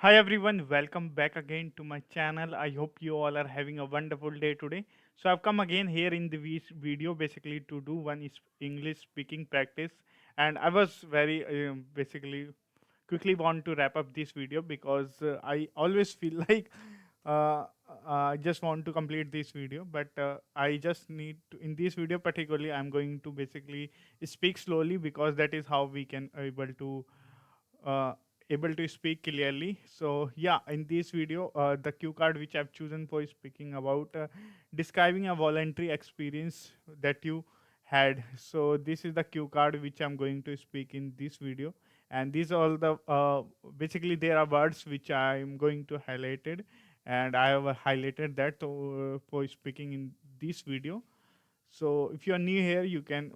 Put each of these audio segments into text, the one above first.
Hi everyone, welcome back again to my channel. I hope you all are having a wonderful day today. So I've come again here in the video basically to do one English speaking practice, and I was very basically quickly want to wrap up this video because I always feel like uh, I just want to complete this video, but I just need to, in this video particularly I'm going to basically speak slowly because that is how we can uh, able to speak clearly. So yeah, in this video, the cue card which I've chosen for speaking about describing a voluntary experience that you had. So this is the cue card which I'm going to speak in this video, and these are all the basically there are words which I'm going to highlight it, and I have highlighted that for speaking in this video. So if you are new here, you can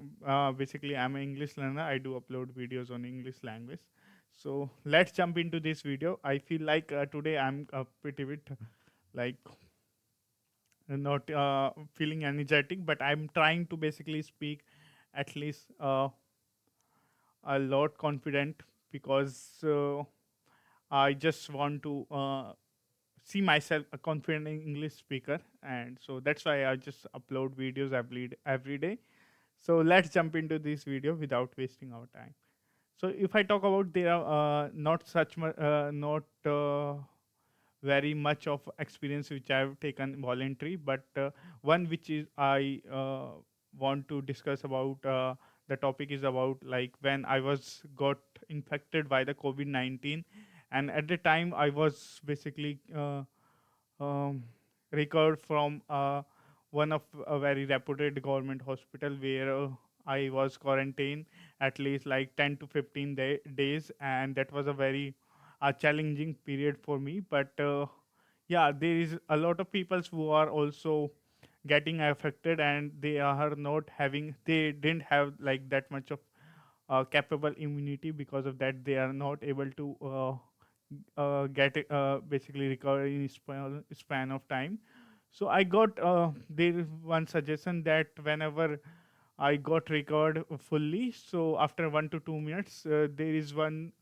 basically I'm an English learner. I do upload videos on English language. So let's jump into this video. I feel like today I'm pretty bit like not feeling energetic, but I'm trying to basically speak at least a lot confident because I just want to see myself a confident English speaker, and so that's why I just upload videos every day. So let's jump into this video without wasting our time. So if I talk about there are not very much of experience which I've taken voluntary, but one which is I want to discuss about. The topic is about like when I was got infected by the COVID-19, and at the time I was basically um, recovered from one of a very reputed government hospital where I was quarantined at least like 10 to 15 days, and that was a very challenging period for me. But yeah, there is a lot of people who are also getting affected, and they didn't have like that much of capable immunity. Because of that, they are not able to get basically recover in span of time. So I got there is one suggestion that whenever I got recovered fully, so after 1 to 2 minutes, there is one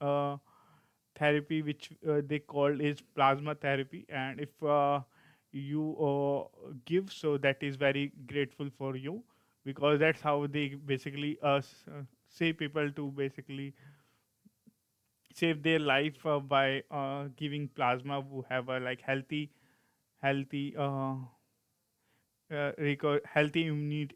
therapy which they call is plasma therapy, and if you give, so that is very grateful for you, because that's how they basically say people to basically save their life by giving plasma who have a like healthy healthy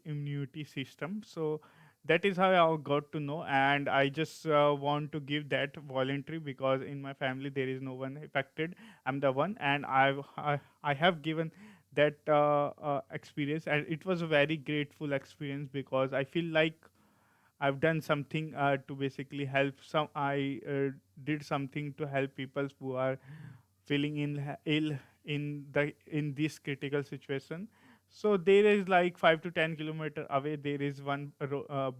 immunity system. So that is how I got to know, and I just want to give that voluntary because in my family there is no one affected. I'm the one, and I have given that experience, and it was a very grateful experience because I feel like I've done something to basically help some. I did something to help people who are feeling ill in this critical situation. So there is like 5 to 10 kilometer away. There is one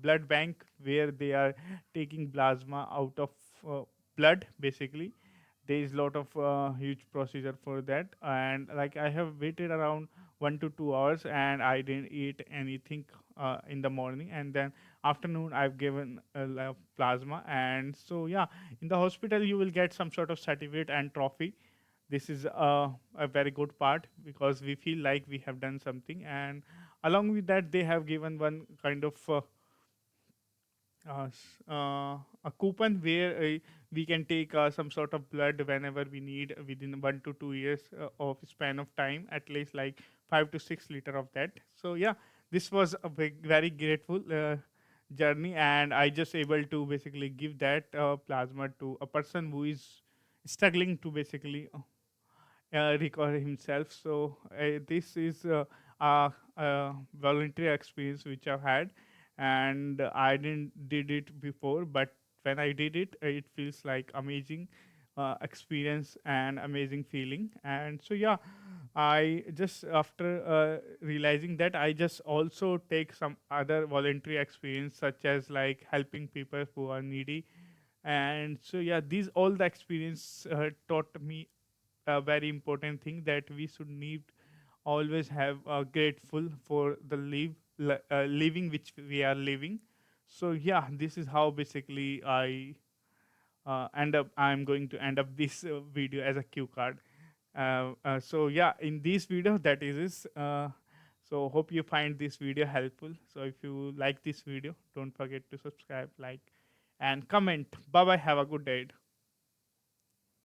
blood bank where they are taking plasma out of uh, blood. Basically, there is lot of huge procedure for that, and like I have waited around 1 to 2 hours, and I didn't eat anything in the morning, and then afternoon I've given plasma. And so yeah, in the hospital you will get some sort of certificate and trophy. This is a very good part because we feel like we have done something, and along with that they have given one kind of a coupon where we can take some sort of blood whenever we need within 1 to 2 years of span of time, at least like 5 to 6 liter of that. So yeah, this was a very grateful journey, and I just able to basically give that plasma to a person who is struggling to basically recover himself. So this is a voluntary experience which I've had, and I didn't did it before, but when I did it, it feels like amazing experience and amazing feeling. And so yeah, I just after realizing that, I just also take some other voluntary experience such as like helping people who are needy. And so yeah, these all the experience taught me a very important thing, that we should need always have grateful for the living which we are living. So yeah, this is how basically I end up I'm going to end up this video as a cue card. So yeah, in this video that is so hope you find this video helpful. So if you like this video, don't forget to subscribe, like, and comment. Bye bye, have a good day.